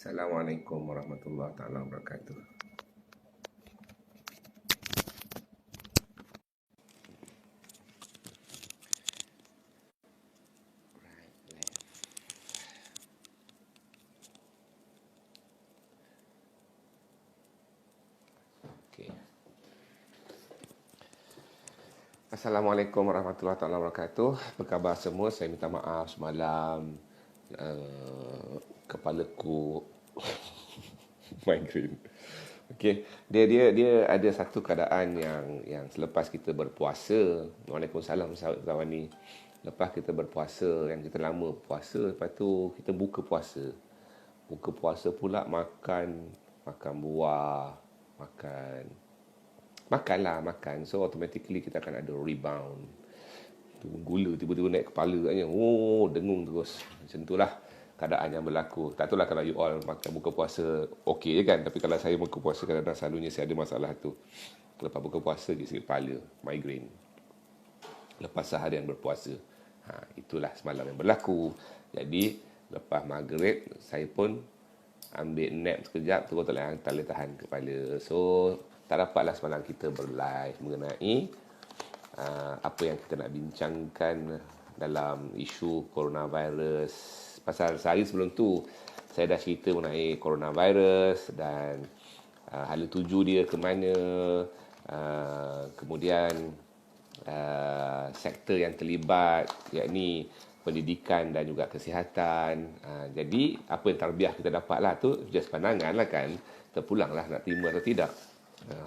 Assalamualaikum warahmatullahi taala wabarakatuh. Okay. Assalamualaikum warahmatullahi taala wabarakatuh. Apa khabar semua? Saya minta maaf semalam kepalaku migraine. Okey, dia ada satu keadaan yang selepas kita berpuasa. Waalaikumsalam sahabat Zawani. Lepas kita berpuasa, yang kita lama puasa, lepas tu kita buka puasa. Buka puasa pula makan buah, makan. So automatically kita akan ada rebound. Gula tiba-tiba naik kepala katnya. Oh, dengung terus. Macam itulah keadaan yang berlaku. Tak tahulah kalau you all makan buka puasa okey je kan. Tapi kalau saya buka puasa kadang-kadang selalunya saya ada masalah tu. Lepas buka puasa dia sakit kepala, migraine. Lepas seharian berpuasa. Itulah semalam yang berlaku. Jadi lepas maghrib saya pun ambil nap sekejap, terus tak boleh tahan kepala. So tak dapatlah semalam kita berlive mengenai apa yang kita nak bincangkan dalam isu coronavirus. Pasal sehari sebelum tu saya dah cerita mengenai coronavirus dan hala tuju dia ke mana, kemudian sektor yang terlibat, yakni pendidikan dan juga kesihatan. Jadi apa yang tarbiyah kita dapat lah tu just pandangan lah kan. Terpulang lah nak terima atau tidak.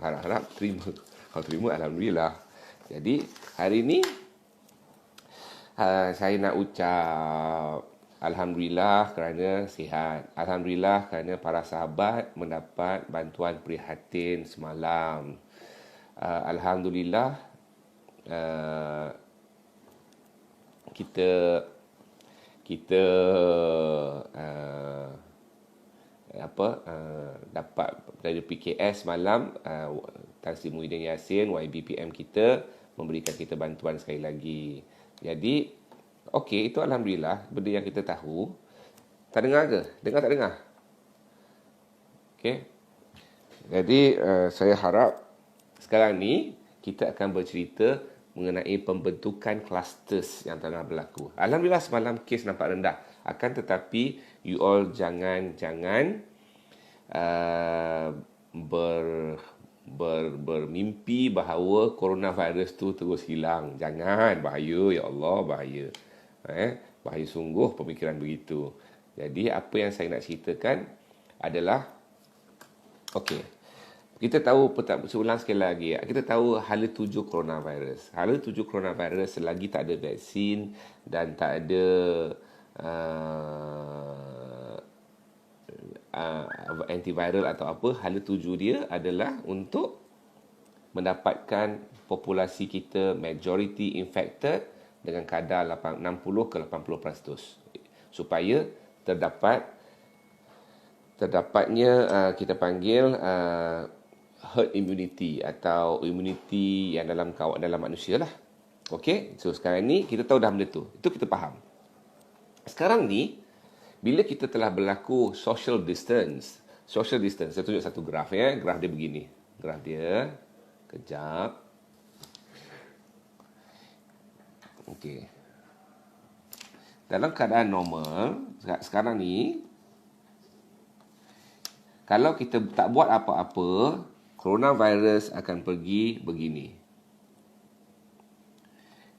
Harap-harap terima. Kalau terima alhamdulillah. Jadi hari ni saya nak ucap alhamdulillah kerana sihat. Alhamdulillah kerana para sahabat mendapat bantuan prihatin semalam. Alhamdulillah kita dapat dari PKS malam, Tan Sri Muhyiddin Yassin, YBPM kita memberikan kita bantuan sekali lagi. Jadi okey, itu alhamdulillah benda yang kita tahu. Tak dengar ke? Dengar tak dengar? Okey. Jadi saya harap sekarang ni kita akan bercerita mengenai pembentukan clusters yang tengah berlaku. Alhamdulillah semalam kes nampak rendah. Akan tetapi you all jangan bermimpi bahawa coronavirus tu terus hilang. Jangan, bahaya, ya Allah, bahaya. Bahaya sungguh pemikiran begitu. Jadi apa yang saya nak ceritakan adalah okey. Kita tahu, seulang sekali lagi, kita tahu hala tuju coronavirus. Hala tuju coronavirus selagi tak ada vaksin dan tak ada antiviral atau apa, hala tuju dia adalah untuk mendapatkan populasi kita majority infected dengan kadar 60 ke 80% supaya terdapatnya kita panggil herd immunity atau immunity yang dalam manusia lah. Okey, so sekarang ni kita tahu dah benda tu. Itu kita faham. Sekarang ni bila kita telah berlaku social distance, saya tunjuk satu graf ya. Graf dia begini. Graf dia kejap. Okey. Dalam keadaan normal sekarang ni, kalau kita tak buat apa-apa, coronavirus akan pergi begini.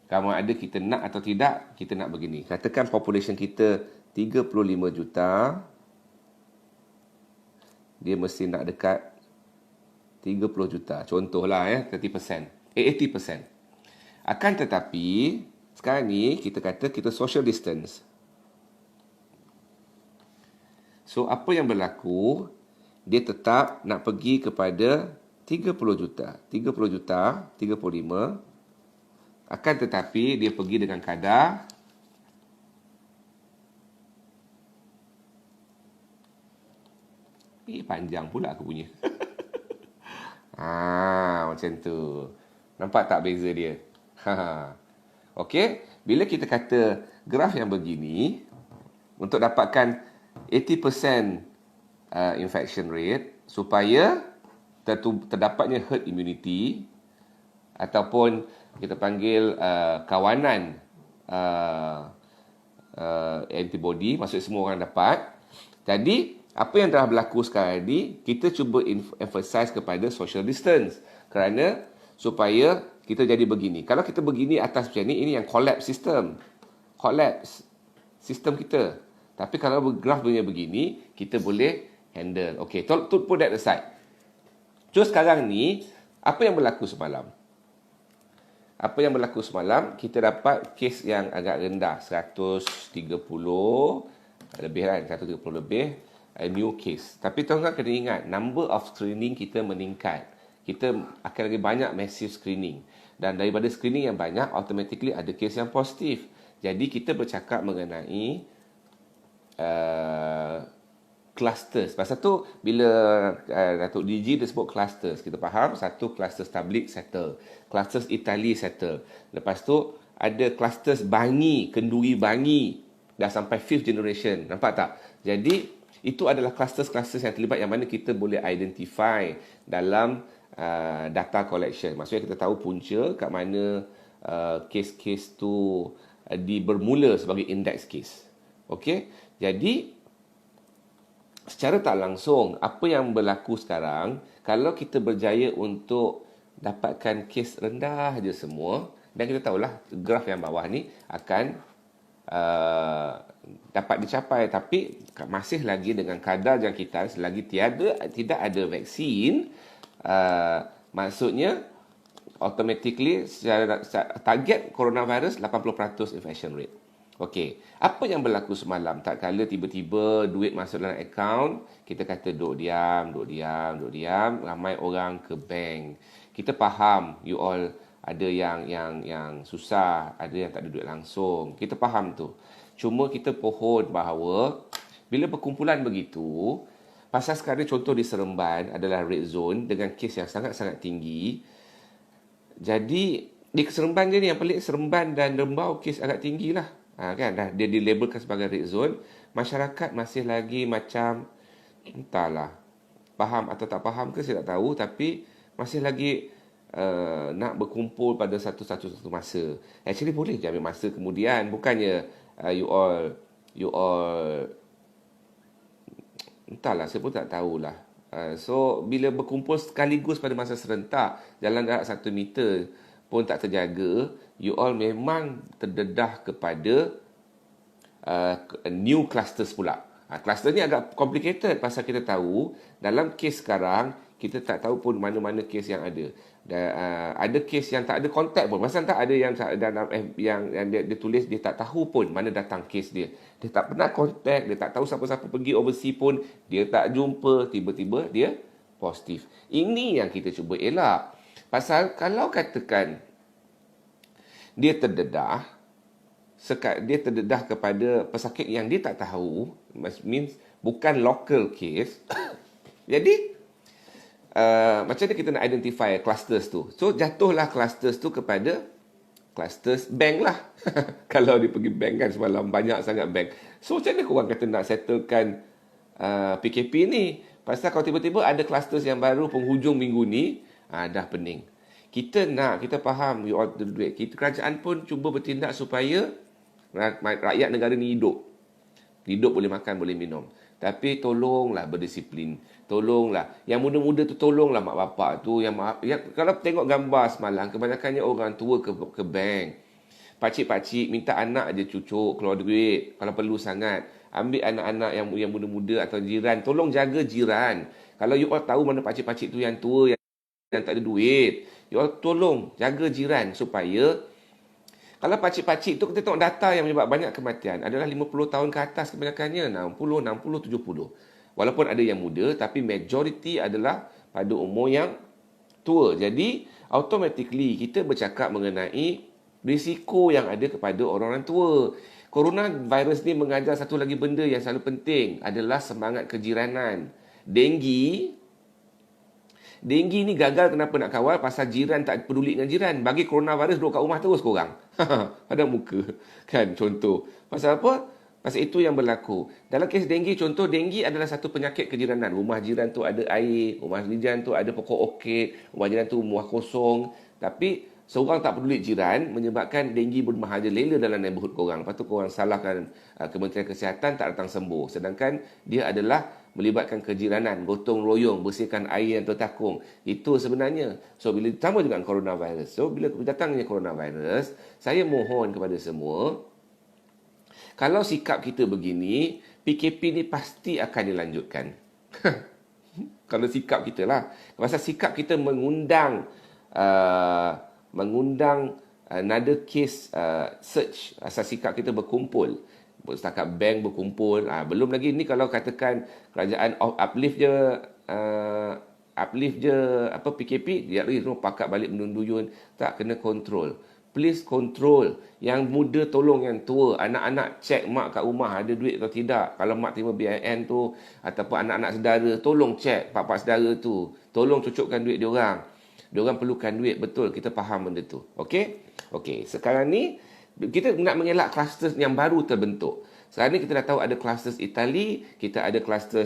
Kalau ada kita nak atau tidak, kita nak begini. Katakan population kita 35 juta, dia mesti nak dekat 30 juta. Contohlah 30%. 80%. Akan tetapi, sekarang ni kita kata kita social distance. So, apa yang berlaku, dia tetap nak pergi kepada 30 juta. 30 juta, 35. Akan tetapi, dia pergi dengan kadar panjang pula aku punya. Macam tu. Nampak tak beza dia? Okey, bila kita kata graf yang begini, untuk dapatkan 80% infection rate supaya terdapatnya herd immunity ataupun kita panggil kawanan antibody, maksudnya semua orang dapat. Jadi apa yang telah berlaku sekarang ni, kita cuba emphasize kepada social distance kerana supaya kita jadi begini. Kalau kita begini atas macam ni, ini yang collapse sistem kita. Tapi kalau graf punya begini, kita boleh handle. Okay, to put that aside. So sekarang ni, apa yang berlaku semalam? Kita dapat kes yang agak rendah, 130 lebih kan, 130 lebih new case. Tapi tuan-tuan kena ingat, number of screening kita meningkat. Kita akan lagi banyak massive screening. Dan daripada screening yang banyak, automatically ada kes yang positif. Jadi kita bercakap mengenai clusters. Pasal tu bila Datuk DG dia sebut clusters, kita faham satu clusters tablik settle, clusters Itali settle. Lepas tu ada clusters Bangi, Kenduri Bangi dah sampai 5th generation. Nampak tak? Jadi itu adalah clusters yang terlibat yang mana kita boleh identify dalam data collection. Maksudnya kita tahu punca kat mana kes-kes tu bermula sebagai index case. Okey? Jadi secara tak langsung, apa yang berlaku sekarang, kalau kita berjaya untuk dapatkan kes rendah je semua, dan kita tahulah graf yang bawah ni akan dapat dicapai, tapi masih lagi dengan kadar jangkitan selagi tidak ada vaksin, maksudnya automatically secara target coronavirus 80% infection rate. Okey, apa yang berlaku semalam? Tak kala tiba-tiba duit masuk dalam akaun, kita kata duk diam, ramai orang ke bank. Kita faham you all ada yang susah, ada yang tak ada duit langsung. Kita faham tu. Cuma kita pohon bahawa bila berkumpulan begitu, pasal sekarang contoh di Seremban adalah red zone dengan kes yang sangat-sangat tinggi. Jadi di Seremban je ni yang pelik, Seremban dan Rembau kes agak tinggi lah. Kan dah dia dilabelkan sebagai red zone. Masyarakat masih lagi macam entahlah faham atau tak faham ke saya tak tahu, tapi masih lagi nak berkumpul pada satu masa. Actually boleh je ambil masa kemudian, bukannya you all entahlah, saya pun tak tahulah. So bila berkumpul sekaligus pada masa serentak, jalan jarak 1 meter pun tak terjaga, you all memang terdedah kepada new clusters pula. Cluster ni agak complicated pasal kita tahu dalam kes sekarang kita tak tahu pun mana-mana kes yang ada. Dan ada kes yang tak ada kontak pun. Pasal tak ada yang dalam yang dia tulis dia tak tahu pun mana datang kes dia. Dia tak pernah kontak, dia tak tahu siapa-siapa pergi overseas pun, dia tak jumpa, tiba-tiba dia positif. Ini yang kita cuba elak. Pasal kalau katakan dia terdedah kepada pesakit yang dia tak tahu, means bukan local case. Jadi macam mana kita nak identify clusters tu? So jatuhlah clusters tu kepada clusters bank lah. Kalau dia pergi bank kan semalam banyak sangat bank. So macam mana korang kata nak settlekan PKP ni? Pasal kalau tiba-tiba ada clusters yang baru penghujung minggu ni, dah pening. Kita faham you all the duit. Kerajaan pun cuba bertindak supaya rakyat negara ni hidup. Hidup boleh makan, boleh minum. Tapi tolonglah berdisiplin. Tolonglah. Yang muda-muda tu tolonglah mak bapak tu. Yang kalau tengok gambar semalam, kebanyakannya orang tua ke bank. Pakcik-pakcik minta anak je cucuk keluar duit. Kalau perlu sangat. Ambil anak-anak yang muda-muda atau jiran. Tolong jaga jiran. Kalau you all tahu mana pakcik-pakcik tu yang tua, yang tak ada duit, you all tolong jaga jiran supaya kalau pakcik-pakcik tu kita tengok data yang menyebab banyak kematian adalah 50 tahun ke atas kebanyakannya, 60, 70. Walaupun ada yang muda, tapi majoriti adalah pada umur yang tua. Jadi automatically kita bercakap mengenai risiko yang ada kepada orang-orang tua. Coronavirus ni mengajar satu lagi benda yang selalu penting adalah semangat kejiranan. Denggi ni gagal kenapa nak kawal? Pasal jiran tak peduli dengan jiran. Bagi coronavirus duduk kat rumah terus korang. Pada muka. Kan contoh. Pasal apa? Pasal itu yang berlaku. Dalam kes denggi, contoh denggi adalah satu penyakit kejiranan. Rumah jiran tu ada air, rumah jiran tu ada pokok orkid, rumah jiran tu rumah kosong. Tapi seorang tak peduli jiran menyebabkan denggi bermahaja lela dalam neighborhood korang. Lepas tu korang salahkan Kementerian Kesihatan tak datang sembuh. Sedangkan dia adalah melibatkan kejiranan, gotong royong, bersihkan air yang tertakung. Itu sebenarnya. So, bila sama dengan coronavirus. So, bila datangnya coronavirus, saya mohon kepada semua, kalau sikap kita begini, PKP ni pasti akan dilanjutkan. Kalau sikap kita lah. Pasal sikap kita mengundang another case search. Asal sikap kita berkumpul. Setakat bank berkumpul. Belum lagi ni kalau katakan kerajaan uplift je PKP, dia lagi semua pakat balik menduyun, tak kena kontrol. Please control. Yang muda tolong yang tua. Anak-anak cek mak kat rumah ada duit atau tidak. Kalau mak terima BIN tu ataupun anak-anak saudara, tolong cek pak-pak saudara tu. Tolong cucukkan duit diorang. Diorang perlukan duit, betul, kita faham benda tu. Okey? Okey, sekarang ni kita nak mengelak kluster yang baru terbentuk. Sekarang ni kita dah tahu ada kluster Itali, kita ada kluster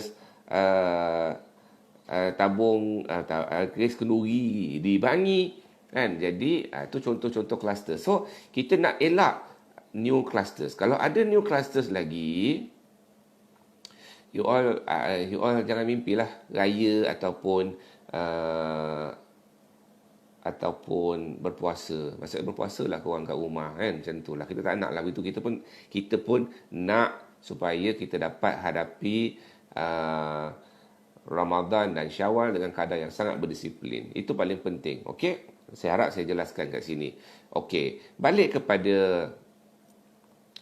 tabung keris kenduri di Bangi, kan? Jadi itu contoh-contoh kluster. So kita nak elak new clusters. Kalau ada new clusters lagi, you all jangan mimpilah raya ataupun berpuasa. Maksudnya berpuasa lah korang kat rumah, kan? Macam tu lah. Kita tak nak lah itu. Kita pun nak supaya kita dapat hadapi Ramadan dan Syawal dengan keadaan yang sangat berdisiplin. Itu paling penting. Okey? Saya harap saya jelaskan kat sini. Okey. Balik kepada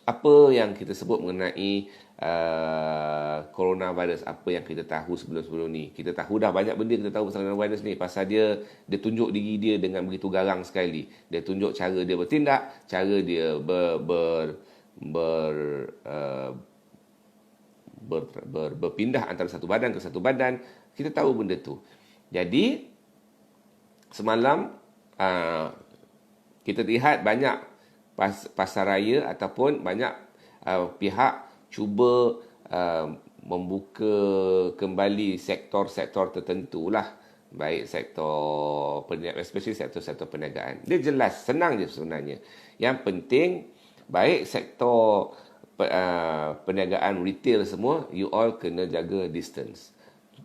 apa yang kita sebut mengenai coronavirus, apa yang kita tahu sebelum-sebelum ni. Kita tahu dah banyak benda kita tahu pasal coronavirus ni. Pasal dia tunjuk diri dia dengan begitu garang sekali. Dia tunjuk cara dia bertindak, cara dia berpindah antara satu badan ke satu badan. Kita tahu benda tu. Jadi semalam kita lihat banyak pasaraya ataupun banyak pihak cuba membuka kembali sektor-sektor tertentu lah. Baik sektor perniagaan, especially sektor-sektor perniagaan. Dia jelas, senang je sebenarnya. Yang penting, baik sektor perniagaan retail semua, you all kena jaga distance.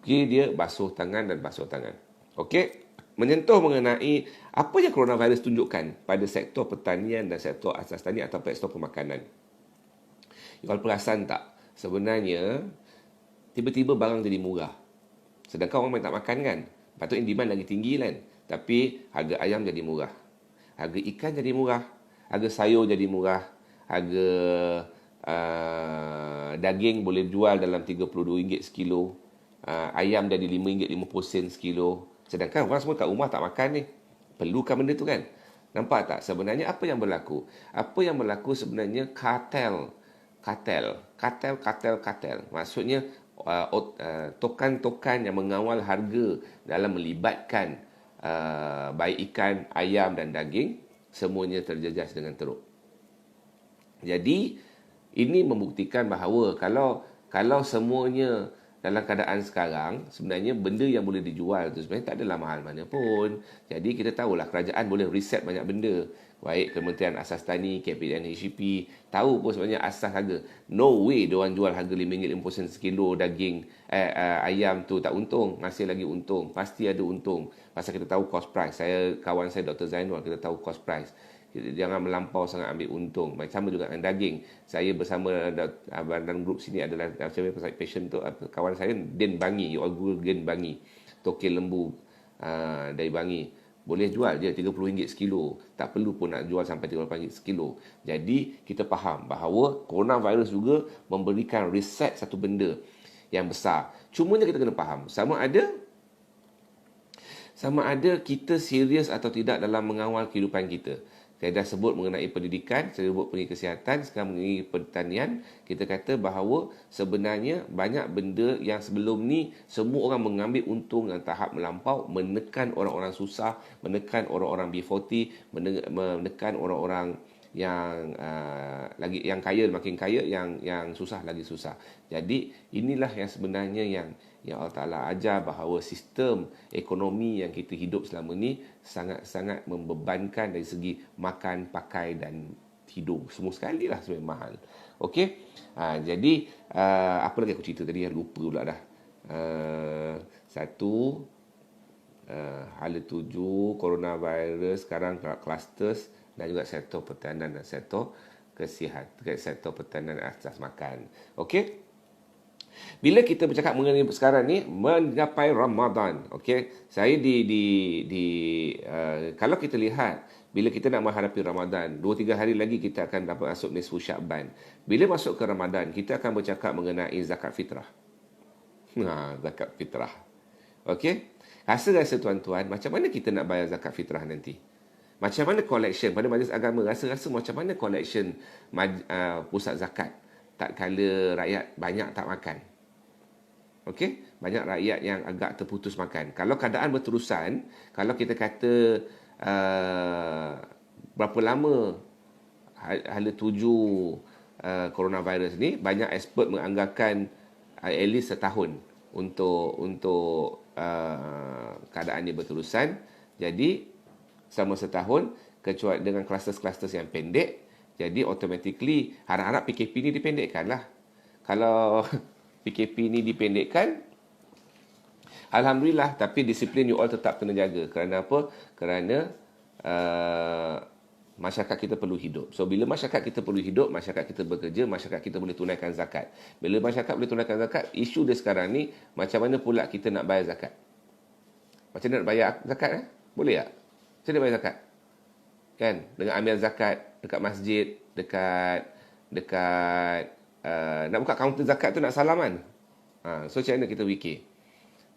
Okay, dia basuh tangan dan basuh tangan. Okey? Menyentuh mengenai apa yang coronavirus tunjukkan pada sektor pertanian dan sektor asas tani atau sektor pemakanan. Kalau perasan tak, sebenarnya tiba-tiba barang jadi murah. Sedangkan orang tak makan kan. Patutnya demand lagi tinggi kan. Tapi harga ayam jadi murah. Harga ikan jadi murah. Harga sayur jadi murah. Harga daging boleh jual dalam RM32 sekilo. Ayam jadi RM5.50 sekilo. Sedangkan orang semua kat rumah tak makan ni. Perlukan benda tu kan. Nampak tak? Sebenarnya apa yang berlaku? Apa yang berlaku sebenarnya kartel. Maksudnya tokan-tokan yang mengawal harga dalam melibatkan baik ikan, ayam dan daging, semuanya terjejas dengan teruk. Jadi ini membuktikan bahawa kalau semuanya dalam keadaan sekarang, sebenarnya benda yang boleh dijual tu sebenarnya tak adalah mahal mana pun. Jadi kita tahulah kerajaan boleh reset banyak benda. Baik Kementerian Asas Tani, KPN, HCP, tahu pun sebenarnya asas harga. No way diorang jual harga RM5.50 sekilo daging ayam tu tak untung. Masih lagi untung. Pasti ada untung. Pasal kita tahu cost price. Kawan saya Dr. Zainul, kita tahu cost price. Jangan melampau sangat ambil untung. Sama juga dengan daging. Saya bersama dalam grup sini adalah patient tu, kawan saya Den Bangi. You all Google Den Bangi. Tokil lembu dari Bangi. Boleh jual je RM30 sekilo. Tak perlu pun nak jual sampai RM38 sekilo. Jadi kita faham bahawa coronavirus juga memberikan reset satu benda yang besar. Cumanya kita kena faham sama ada kita serius atau tidak dalam mengawal kehidupan kita. Saya dah sebut mengenai pendidikan, saya sebut mengenai kesihatan, sekarang mengenai pertanian. Kita kata bahawa sebenarnya banyak benda yang sebelum ni semua orang mengambil untung dengan tahap melampau, menekan orang-orang susah, menekan orang-orang B40, menekan orang-orang lagi yang kaya makin kaya, yang susah lagi susah. Jadi inilah yang sebenarnya yang Allah Taala ajar, bahawa sistem ekonomi yang kita hidup selama ni sangat-sangat membebankan dari segi makan, pakai dan hidup. Semua sekali lah sebenarnya mahal. Okey. Jadi apa lagi aku cerita tadi, lupa pula dah. Satu, hala tuju, coronavirus, sekarang clusters dan juga sektor pertanian dan sektor kesihatan, sektor pertanian asas makan. Okey. Bila kita bercakap mengenai sekarang ni mencapai Ramadan, okey, saya kalau kita lihat bila kita nak menghadapi Ramadan, 2-3 hari lagi kita akan dapat masuk nisfu Syakban. Bila masuk ke Ramadan, kita akan bercakap mengenai zakat fitrah. Zakat fitrah. Okey. Rasa-rasa tuan-tuan, macam mana kita nak bayar zakat fitrah nanti? Macam mana collection pada majlis agama? Rasa-rasa macam mana collection pusat zakat tak kala rakyat banyak tak makan? Okey, banyak rakyat yang agak terputus makan. Kalau keadaan berterusan, kalau kita kata berapa lama hala tuju coronavirus ni, banyak expert menganggarkan at least setahun untuk keadaan ni berterusan. Jadi selama setahun, kecuali dengan kluster-kluster yang pendek, jadi automatically harap-harap PKP ni dipendekkan lah. Kalau PKP ni dipendekkan, alhamdulillah. Tapi disiplin you all tetap kena jaga. Kerana apa? Kerana masyarakat kita perlu hidup. So bila masyarakat kita perlu hidup, masyarakat kita bekerja, masyarakat kita boleh tunaikan zakat. Bila masyarakat boleh tunaikan zakat, isu dia sekarang ni, macam mana pula kita nak bayar zakat? Macam mana nak bayar zakat? Boleh tak? Macam mana bayar zakat? Kan? Dengan ambil zakat dekat masjid, dekat nak buka kaunter zakat tu nak salaman. So macam mana kita fikir?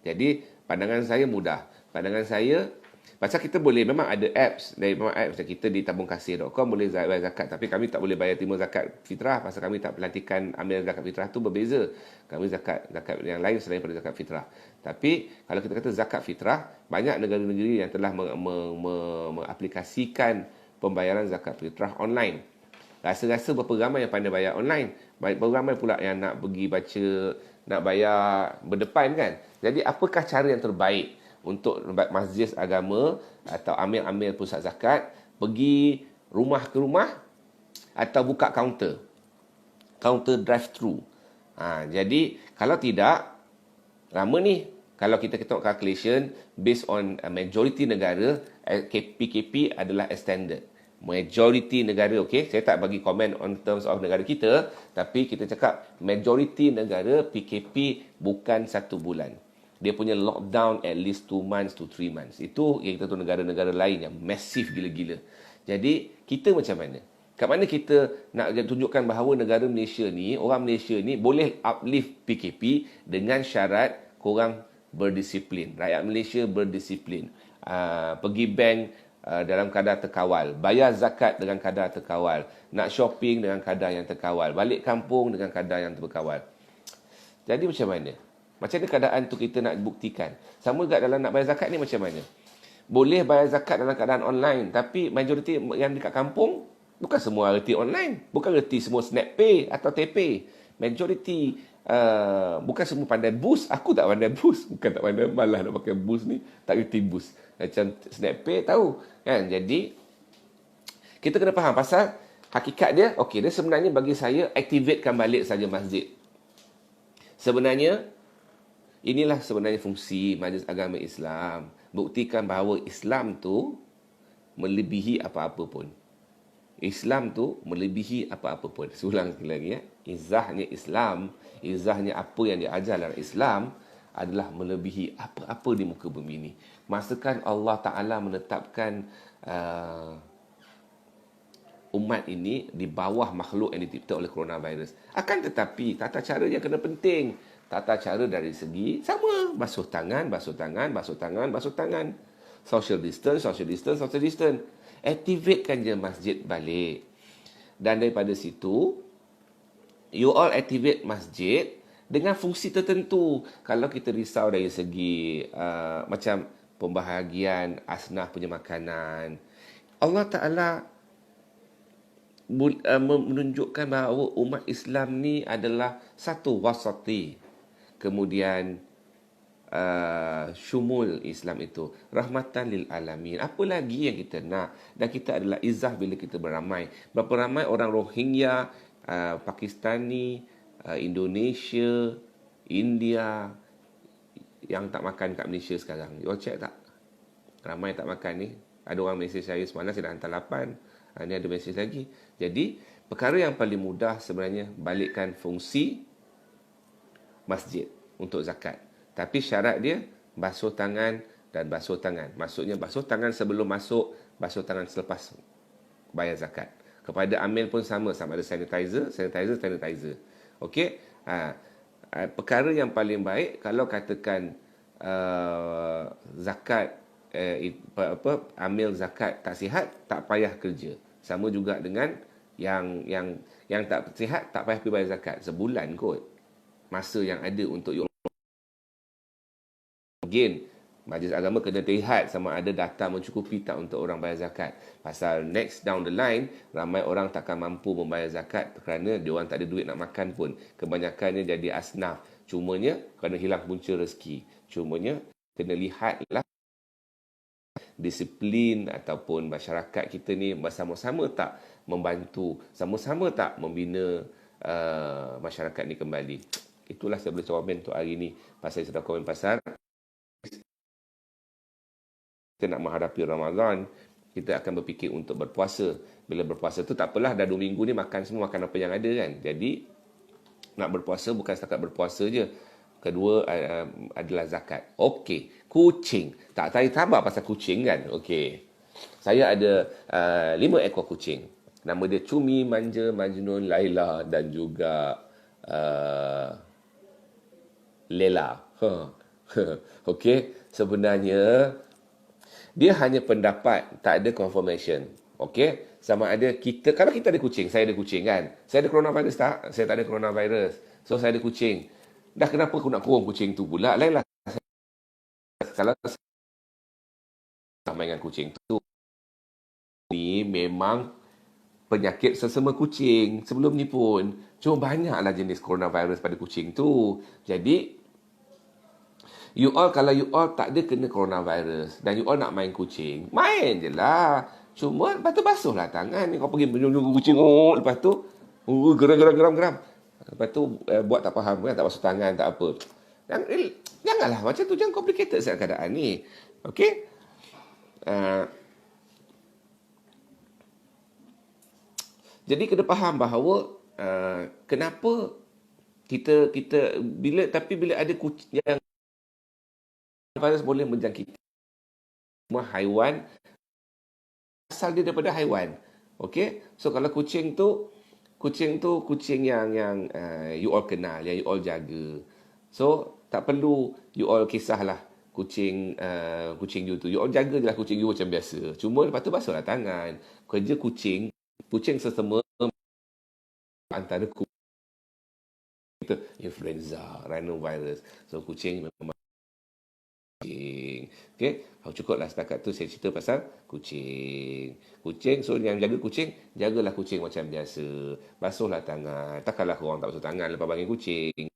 Jadi pandangan saya mudah. Pandangan saya, pasal kita boleh, memang ada apps, memang apps macam kita di tabungkasih.com boleh bayar zakat, tapi kami tak boleh bayar terima zakat fitrah pasal kami tak pelantikan ambil zakat fitrah tu berbeza. Kami zakat yang lain selain daripada zakat fitrah. Tapi kalau kita kata zakat fitrah, banyak negara-negara yang telah mengaplikasikan pembayaran zakat fitrah online. Rasa-rasa berapa ramai yang pandai bayar online, berapa ramai pula yang nak pergi baca, nak bayar berdepan kan. Jadi apakah cara yang terbaik untuk masjid agama atau amil-amil pusat zakat pergi rumah ke rumah atau buka kaunter drive-thru? Jadi kalau tidak, lama ni. Kalau kita tengok calculation based on majority negara, PKP adalah extended. Majority negara, okey, saya tak bagi komen on terms of negara kita, tapi kita cakap majority negara PKP bukan 1 bulan. Dia punya lockdown at least 2 months to 3 months. Itu yang kita tahu negara-negara lain yang masif gila-gila. Jadi kita macam mana? Kat mana kita nak tunjukkan bahawa negara Malaysia ni, orang Malaysia ni boleh uplift PKP dengan syarat korang berdisiplin. Rakyat Malaysia berdisiplin. Pergi bank dalam kadar terkawal, bayar zakat dengan kadar terkawal, nak shopping dengan kadar yang terkawal, balik kampung dengan kadar yang terkawal. Jadi macam mana? Macam mana keadaan tu kita nak buktikan? Sama juga dalam nak bayar zakat ni macam mana? Boleh bayar zakat dalam keadaan online, tapi majoriti yang dekat kampung, bukan semua reti online, bukan reti semua SnapPay atau TPay. Majoriti bukan semua pandai boost. Aku tak pandai boost. Bukan tak pandai, malah nak pakai boost ni, tak reti boost. Macam SnapPay tahu kan. Jadi kita kena faham pasal hakikat dia. Okey, dia sebenarnya bagi saya activatekan balik saja masjid. Sebenarnya inilah sebenarnya fungsi Majlis Agama Islam, buktikan bahawa Islam tu melebihi apa-apa pun. Islam tu melebihi apa-apa pun. Ulang sekali lagi ya. Izahnya Islam, izahnya apa yang diajar dalam Islam adalah melebihi apa-apa di muka bumi ini. Masakan Allah Ta'ala menetapkan umat ini di bawah makhluk yang dicipta oleh coronavirus. Akan tetapi tata cara yang kena penting. Tata cara dari segi sama, basuh tangan, basuh tangan, basuh tangan, basuh tangan. Social distance, social distance, social distance. Activatekan je masjid balik. Dan daripada situ, you all activate masjid dengan fungsi tertentu. Kalau kita risau dari segi macam pembahagian asnaf punya makanan, Allah Ta'ala menunjukkan bahawa umat Islam ni adalah satu wasati. Kemudian syumul Islam itu rahmatan lil alamin. Apa lagi yang kita nak? Dan kita adalah izzah bila kita beramai. Berapa ramai orang Rohingya, Pakistani, Indonesia, India yang tak makan kat Malaysia sekarang. You all check tak? Ramai tak makan ni. Ada orang mesej saya semalam, saya dah hantar 8. Ni ada mesej lagi. Jadi, perkara yang paling mudah sebenarnya balikkan fungsi masjid untuk zakat. Tapi syarat dia basuh tangan dan basuh tangan. Maksudnya basuh tangan sebelum masuk, basuh tangan selepas bayar zakat. Kepada amil pun sama ada sanitizer. Okey? Perkara yang paling baik kalau katakan zakat amil zakat tak sihat, tak payah kerja. Sama juga dengan yang tak sihat, tak payah pergi bayar zakat. Sebulan kot masa yang ada untuk again, Majlis Agama kena lihat sama ada data mencukupi tak untuk orang bayar zakat. Pasal next down the line, ramai orang takkan mampu membayar zakat kerana diorang tak ada duit nak makan pun. Kebanyakannya jadi asnaf. Cumanya kerana hilang punca rezeki. Cumanya kena lihatlah disiplin ataupun masyarakat kita ni bersama-sama tak membantu, sama-sama tak membina masyarakat ni kembali. Itulah saya boleh komen untuk hari ni. Pasal saya sudah komen pasal kita nak menghadapi Ramadan, kita akan berfikir untuk berpuasa. Bila berpuasa tu tak apalah, dah 2 minggu ni makan semua, makan apa yang ada kan. Jadi nak berpuasa bukan setakat berpuasa je. Kedua adalah zakat. Okey, kucing. Tak tahu tambah pasal kucing kan? Okey. Saya ada 5 ekor kucing. Nama dia Cumi, Manja, Majnun, Laila dan juga Lela. Okey, sebenarnya dia hanya pendapat, tak ada confirmation. Okey, sama ada kita, kalau kita ada kucing, saya ada kucing kan. Saya ada coronavirus tak? Saya tak ada coronavirus. So saya ada kucing. Dah kenapa aku nak kurung kucing tu pula? Lainlah. Kalau sama dengan kucing tu, ni memang penyakit sesama kucing sebelum ni pun. Cuma banyaklah jenis coronavirus pada kucing tu. Jadi kalau you all tak ada kena coronavirus dan you all nak main kucing, main je lah. Cuma lepas tu basuhlah tangan. Kau pergi menjunjung kucing, lepas tu geram. Lepas tu buat tak faham kan, tak basuh tangan, tak apa. Janganlah macam tu, jangan complicated sangat keadaan ni. Okey? Jadi kena faham bahawa kenapa kita bila ada kucing yang virus boleh menjangkiti semua haiwan, asal dia daripada haiwan. Okey, so kalau kucing tu kucing yang you all kenal, yang you all jaga. So tak perlu you all kisahlah kucing you tu. You all jaga je lah kucing you macam biasa. Cuma lepas tu basuhlah tangan. Kerja kucing sesama antara kita influenza, rhinovirus. So kucing memang okey, cukuplah setakat tu saya cerita pasal kucing. So yang jaga kucing, jagalah kucing macam biasa. Basuhlah tangan. Takkanlah orang tak basuh tangan lepas bagi kucing.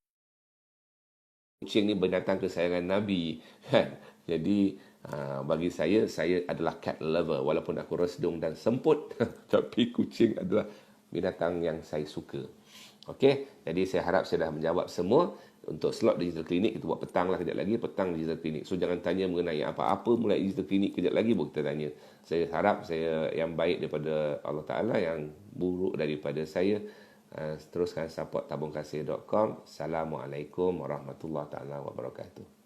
Kucing ni binatang kesayangan Nabi kan. Jadi bagi saya adalah cat lover walaupun aku resdung dan semput tapi kucing adalah binatang yang saya suka. Okey, jadi saya harap saya dah menjawab semua. Untuk slot digital klinik kita buat petang lah kejap lagi, petang digital klinik. So jangan tanya mengenai apa-apa mulai digital klinik kejap lagi baru kita tanya. Saya harap saya yang baik daripada Allah Ta'ala, yang buruk daripada saya. Teruskan support tabungkasih.com. Assalamualaikum warahmatullahi taala wabarakatuh.